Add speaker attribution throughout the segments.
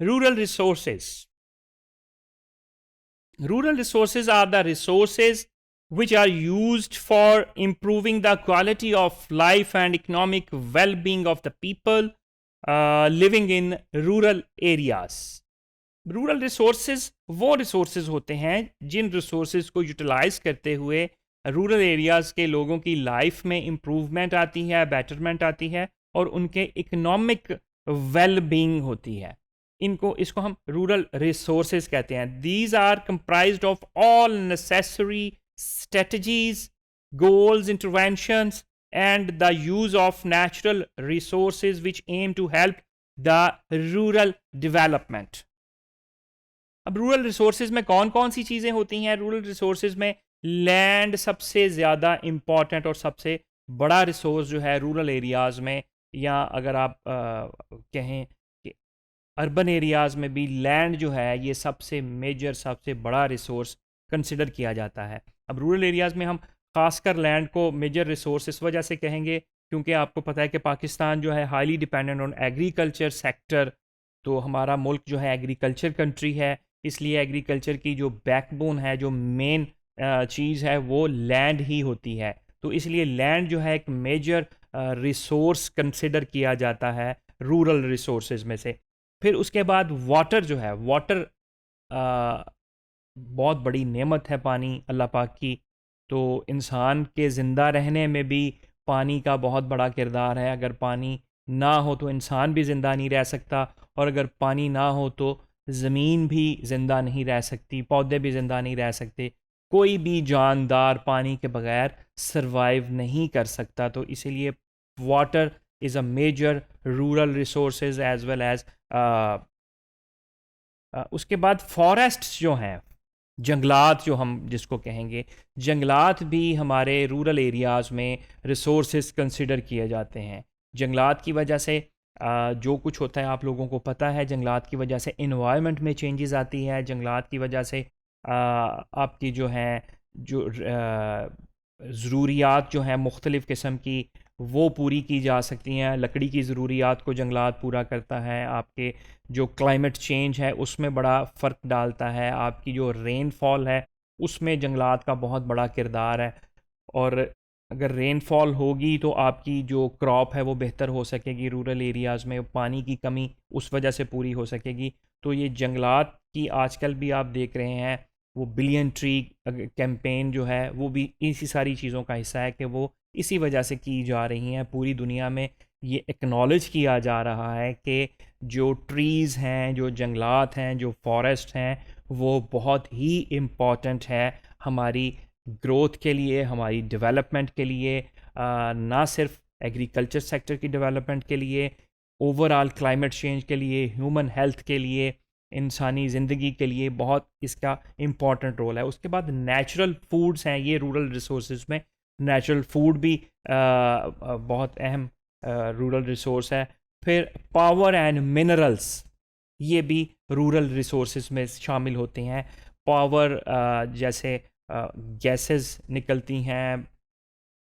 Speaker 1: Rural resources. Rural resources are the resources which are used for improving the quality of life and economic well-being of the people living in rural areas. Rural resources वो resources होते हैं जिन resources को utilise करते हुए rural areas के लोगों की life में इम्प्रूवमेंट आती है, बेटरमेंट आती है और उनके इकोनॉमिक वेल बीइंग होती है। इसको हम रूरल रिसोर्सेज कहते हैं। These are comprised of all necessary strategies, goals, interventions and the use of natural resources which aim to help the rural development. अब रूरल रिसोर्सेज में कौन कौन सी चीज़ें होती हैं? रूरल रिसोर्सेज में लैंड सबसे ज़्यादा इम्पॉर्टेंट और सबसे बड़ा रिसोर्स जो है रूरल एरियाज़ में, या अगर आप कहें कि अर्बन एरियाज़ में भी लैंड जो है ये सबसे मेजर, सबसे बड़ा रिसोर्स कंसिडर किया जाता है। अब रूरल एरियाज़ में हम खासकर लैंड को मेजर रिसोर्स इस वजह से कहेंगे क्योंकि आपको पता है कि पाकिस्तान जो है highly dependent on agriculture sector. तो हमारा मुल्क जो है एग्रीकल्चर कंट्री है, इसलिए एग्रीकल्चर की जो बैकबोन है, जो मेन चीज़ है वो लैंड ही होती है। तो इसलिए लैंड जो है एक मेजर रिसोर्स कंसिडर किया जाता है रूरल रिसोर्सेज में से। फिर उसके बाद वाटर जो है, वाटर बहुत बड़ी नेमत है पानी अल्लाह पाक की। तो इंसान के ज़िंदा रहने में भी पानी का बहुत बड़ा किरदार है। अगर पानी ना हो तो इंसान भी ज़िंदा नहीं रह सकता, और अगर पानी ना हो तो ज़मीन भी ज़िंदा नहीं रह सकती, पौधे भी ज़िंदा नहीं रह सकते, कोई भी जानदार पानी के बगैर सरवाइव नहीं कर सकता। तो इसीलिए water is a major rural resources as well as उसके बाद फॉरेस्ट्स जो हैं, जंगलात जो हम जिसको कहेंगे, जंगलात भी हमारे रूरल एरियाज़ में रिसोर्सेज कंसिडर किए जाते हैं। जंगलात की वजह से जो कुछ होता है आप लोगों को पता है, जंगलात की वजह से इन्वायरमेंट में चेंजेस आती है, जंगलात की वजह से आपकी जो हैं जो ज़रूरियात जो हैं मुख्तलिफ़ किस्म की वो पूरी की जा सकती हैं। लकड़ी की ज़रूरियात को जंगलात पूरा करता है। आपके जो क्लाइमेट चेंज है उसमें बड़ा फ़र्क डालता है। आपकी जो रेनफॉल है उसमें जंगलात का बहुत बड़ा किरदार है, और अगर रेनफॉल होगी तो आपकी जो क्रॉप है वो बेहतर हो सकेगी। रूरल एरियाज़ में पानी की कमी उस वजह से पूरी हो सकेगी। तो ये जंगलात की आजकल भी आप देख रहे हैं वो बिलियन ट्री कैंपेन जो है वो भी इसी सारी चीज़ों का हिस्सा है कि वो इसी वजह से की जा रही हैं। पूरी दुनिया में ये एक्नॉलेज किया जा रहा है कि जो ट्रीज़ हैं, जो जंगलात हैं, जो फॉरेस्ट हैं, वो बहुत ही इम्पॉर्टेंट है हमारी ग्रोथ के लिए, हमारी डेवलपमेंट के लिए, ना सिर्फ एग्रीकल्चर सेक्टर की डेवलपमेंट के लिए, ओवरऑल क्लाइमेट चेंज के लिए, ह्यूमन हेल्थ के लिए, इंसानी ज़िंदगी के लिए बहुत इसका इम्पॉर्टेंट रोल है। उसके बाद नेचुरल फूड्स हैं, ये रूरल रिसोर्सेज में नेचुरल फूड भी बहुत अहम रूरल रिसोर्स है। फिर पावर एंड मिनरल्स, ये भी रूरल रिसोर्सेज में शामिल होते हैं। पावर जैसे गैसेस निकलती हैं,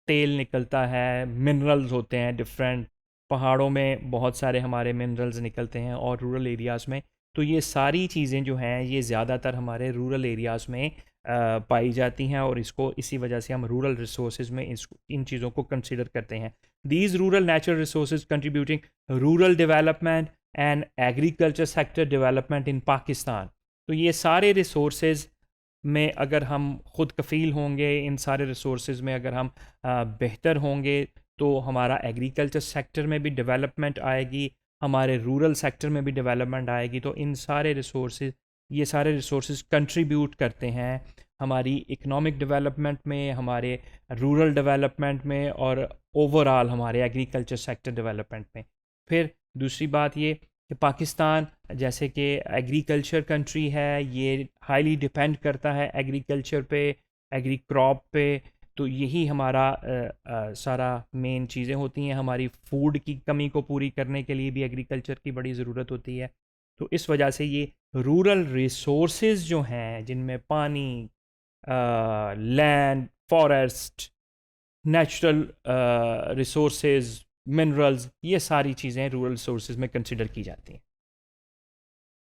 Speaker 1: तेल निकलता है, मिनरल्स होते हैं डिफरेंट, पहाड़ों में बहुत सारे हमारे मिनरल्स निकलते हैं और रूरल एरियाज़ में। तो ये सारी चीज़ें जो हैं ये ज़्यादातर हमारे रूरल एरियाज़ में पाई जाती हैं, और इसको इसी वजह से हम रूरल रिसोर्सेज में इन चीज़ों को कंसिडर करते हैं। These rural natural resources contributing rural development and agriculture sector development in Pakistan. तो ये सारे रिसोर्सेज में अगर हम खुद कफ़ील होंगे, इन सारे रिसोर्सेज में अगर हम बेहतर होंगे तो हमारा एग्रीकल्चर सेक्टर में भी डेवलपमेंट आएगी, हमारे रूरल सेक्टर में भी डेवलपमेंट आएगी। तो इन सारे रिसोर्सेज, ये सारे रिसोर्सेज कंट्रीब्यूट करते हैं हमारी इकोनॉमिक डेवलपमेंट में, हमारे रूरल डेवलपमेंट में, और ओवरऑल हमारे एग्रीकल्चर सेक्टर डेवलपमेंट में। फिर दूसरी बात ये कि पाकिस्तान जैसे कि एग्रीकल्चर कंट्री है, ये हाईली डिपेंड करता है एग्रीकल्चर पे, एग्री क्रॉप पे। तो यही हमारा सारा मेन चीज़ें होती हैं। हमारी फूड की कमी को पूरी करने के लिए भी एग्रीकल्चर की बड़ी ज़रूरत होती है। तो इस वजह से ये रूरल रिसोर्सेज जो हैं जिनमें पानी, land, forest, natural resources, minerals, ये सारी चीज़ें रूरल रिसोर्सेज में कंसिडर की जाती हैं।